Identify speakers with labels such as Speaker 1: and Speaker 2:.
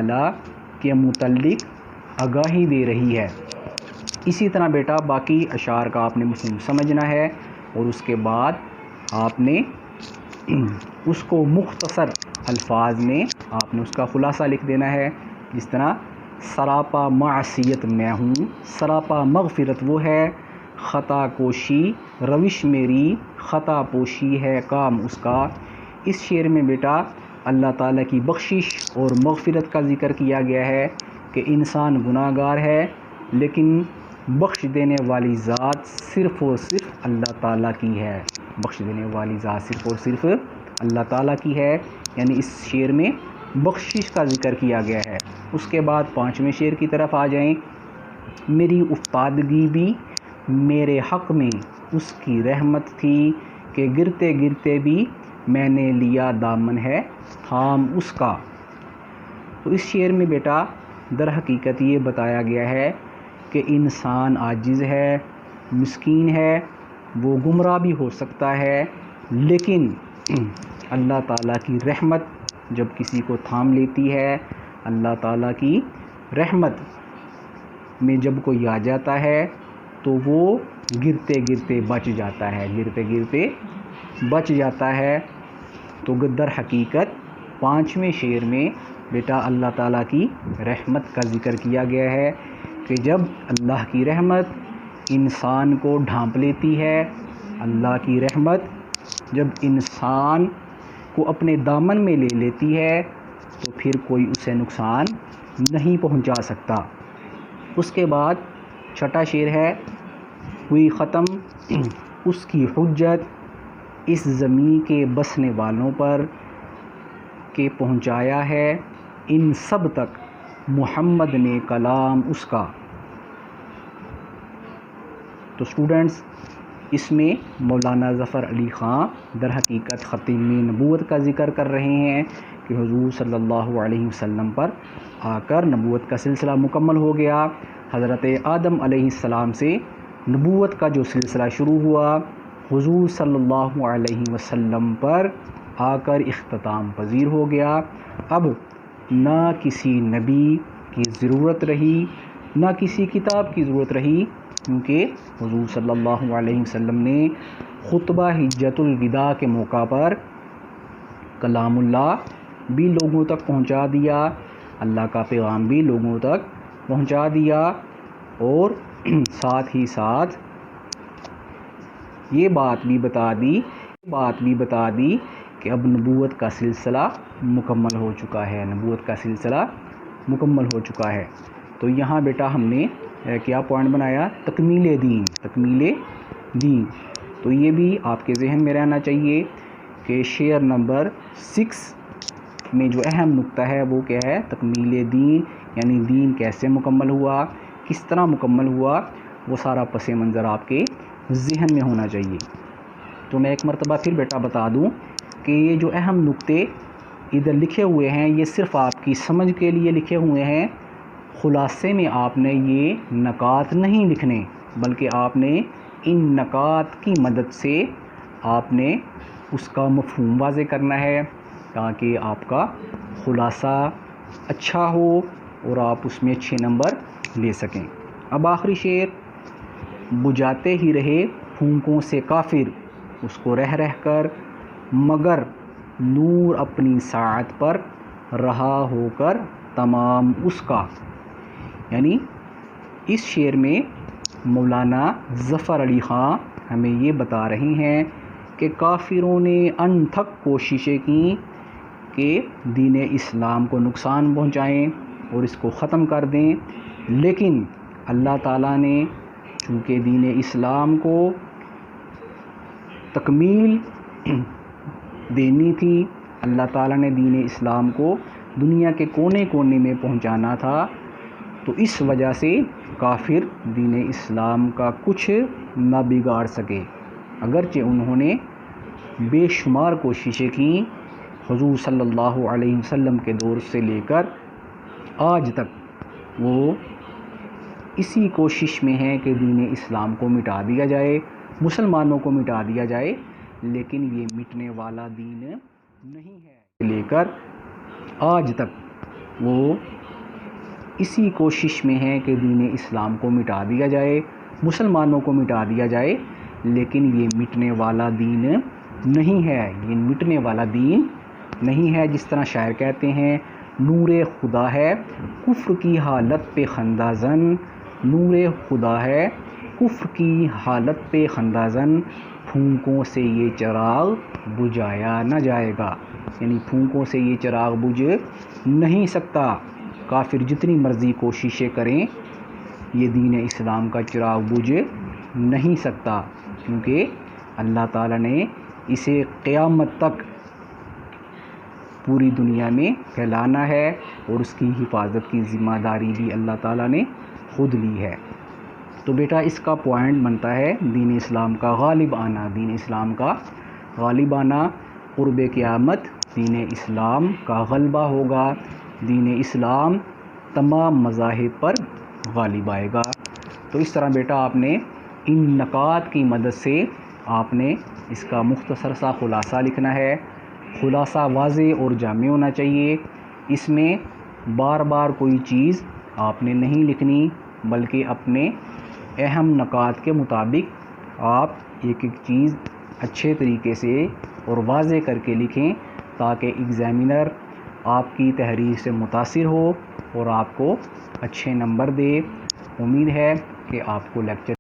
Speaker 1: تعالیٰ کے متعلق آگاہی دے رہی ہے۔ اسی طرح بیٹا باقی اشعار کا آپ نے مفہوم سمجھنا ہے اور اس کے بعد آپ نے اس کو مختصر الفاظ میں آپ نے اس کا خلاصہ لکھ دینا ہے، جس طرح سراپا معصیت میں ہوں، سراپا مغفرت وہ ہے، خطا کوشی روش میری، خطا پوشی ہے کام اس کا۔ اس شعر میں بیٹا اللہ تعالیٰ کی بخشش اور مغفرت کا ذکر کیا گیا ہے کہ انسان گناہ گار ہے، لیکن بخش دینے والی ذات صرف اور صرف اللہ تعالیٰ کی ہے، بخش دینے والی ذات صرف اور صرف اللہ تعالیٰ کی ہے، یعنی اس شعر میں بخشش کا ذکر کیا گیا ہے۔ اس کے بعد 5ویں شعر کی طرف آ جائیں۔ میری افتادگی بھی میرے حق میں اس کی رحمت تھی کہ گرتے گرتے بھی میں نے لیا دامن ہے تھام اس کا۔ تو اس شعر میں بیٹا در حقیقت یہ بتایا گیا ہے کہ انسان عاجز ہے، مسکین ہے، وہ گمراہ بھی ہو سکتا ہے، لیکن اللہ تعالیٰ کی رحمت جب کسی کو تھام لیتی ہے، اللہ تعالیٰ کی رحمت میں جب کوئی آ جاتا ہے تو وہ گرتے گرتے بچ جاتا ہے، گرتے گرتے بچ جاتا ہے۔ تو در حقیقت 5ویں شعر میں بیٹا اللہ تعالیٰ کی رحمت کا ذکر کیا گیا ہے کہ جب اللہ کی رحمت انسان کو ڈھانپ لیتی ہے، اللہ کی رحمت جب انسان کو اپنے دامن میں لے لیتی ہے تو پھر کوئی اسے نقصان نہیں پہنچا سکتا۔ اس کے بعد 6واں شعر ہے، ہوئی ختم اس کی حجت اس زمین کے بسنے والوں پر کہ پہنچایا ہے ان سب تک محمد نے کلام اس کا۔ تو اسٹوڈنٹس اس میں مولانا ظفر علی خان در حقیقت ختم نبوت کا ذکر کر رہے ہیں کہ حضور صلی اللہ علیہ وسلم پر آ کر نبوت کا سلسلہ مکمل ہو گیا۔ حضرت آدم علیہ السلام سے نبوت کا جو سلسلہ شروع ہوا، حضور صلی اللہ علیہ وسلم پر آ کر اختتام پذیر ہو گیا۔ اب نہ کسی نبی کی ضرورت رہی، نہ کسی کتاب کی ضرورت رہی، کیونکہ حضور صلی اللہ علیہ وسلم نے خطبہ حجۃ الوداع کے موقع پر کلام اللہ بھی لوگوں تک پہنچا دیا، اللہ کا پیغام بھی لوگوں تک پہنچا دیا، اور ساتھ ہی ساتھ یہ بات بھی بتا دی کہ اب نبوت کا سلسلہ مکمل ہو چکا ہے، نبوت کا سلسلہ مکمل ہو چکا ہے۔ تو یہاں بیٹا ہم نے کیا پوائنٹ بنایا؟ تکمیل دین۔ تو یہ بھی آپ کے ذہن میں رہنا چاہیے کہ شعر نمبر 6 میں جو اہم نقطہ ہے وہ کیا ہے؟ تکمیل دین، یعنی دین کیسے مکمل ہوا، کس طرح مکمل ہوا، وہ سارا پس منظر آپ کے ذہن میں ہونا چاہیے۔ تو میں ایک مرتبہ پھر بیٹا بتا دوں کہ یہ جو اہم نقطے ادھر لکھے ہوئے ہیں یہ صرف آپ کی سمجھ کے لیے لکھے ہوئے ہیں، خلاصے میں آپ نے یہ نکات نہیں لکھنے، بلکہ آپ نے ان نکات کی مدد سے آپ نے اس کا مفہوم واضح کرنا ہے تاکہ آپ کا خلاصہ اچھا ہو اور آپ اس میں اچھے نمبر لے سکیں۔ اب آخری شعر، بجھاتے ہی رہے پھونکوں سے کافر اس کو رہ کر، مگر نور اپنی ساعت پر رہا ہو کر تمام اس کا۔ یعنی اس شعر میں مولانا ظفر علی خان ہمیں یہ بتا رہے ہیں کہ کافروں نے انتھک کوششیں کی کہ دین اسلام کو نقصان پہنچائیں اور اس کو ختم کر دیں، لیکن اللہ تعالیٰ نے چونکہ دین اسلام کو تکمیل دینی تھی، اللہ تعالیٰ نے دین اسلام کو دنیا کے کونے کونے میں پہنچانا تھا، تو اس وجہ سے کافر دین اسلام کا کچھ نہ بگاڑ سکے، اگرچہ انہوں نے بے شمار کوششیں کیں۔ حضور صلی اللہ علیہ وسلم کے دور سے لے کر آج تک وہ اسی کوشش میں ہیں کہ دین اسلام کو مٹا دیا جائے، مسلمانوں کو مٹا دیا جائے، لیکن یہ مٹنے والا دین نہیں ہے۔ لے کر آج تک وہ اسی کوشش میں ہیں کہ دین اسلام کو مٹا دیا جائے، مسلمانوں کو مٹا دیا جائے، لیکن یہ مٹنے والا دین نہیں ہے، یہ مٹنے والا دین نہیں ہے۔ جس طرح شاعر کہتے ہیں، نور خدا ہے کفر کی حالت پہ خندہ زن، نور خدا ہے کفر کی حالت پہ خندہ زن، پھونکوں سے یہ چراغ بجھایا نہ جائے گا، یعنی پھونکوں سے یہ چراغ بجھ نہیں سکتا۔ کافر جتنی مرضی کوششیں کریں یہ دین اسلام کا چراغ بجھ نہیں سکتا، کیونکہ اللہ تعالیٰ نے اسے قیامت تک پوری دنیا میں پھیلانا ہے، اور اس کی حفاظت کی ذمہ داری بھی اللہ تعالیٰ نے خود لی ہے۔ تو بیٹا اس کا پوائنٹ بنتا ہے دین اسلام کا غالب آنا، دین اسلام کا غالب آنا، قرب قیامت دین اسلام کا غلبہ ہوگا، دین اسلام تمام مذاہب پر غالب آئے گا۔ تو اس طرح بیٹا آپ نے ان نکات کی مدد سے آپ نے اس کا مختصر سا خلاصہ لکھنا ہے۔ خلاصہ واضح اور جامع ہونا چاہیے، اس میں بار بار کوئی چیز آپ نے نہیں لکھنی، بلکہ اپنے اہم نکات کے مطابق آپ ایک ایک چیز اچھے طریقے سے اور واضح کر کے لکھیں، تاکہ ایگزامینر آپ کی تحریر سے متاثر ہو اور آپ کو اچھے نمبر دے۔ امید ہے کہ آپ کو لیکچر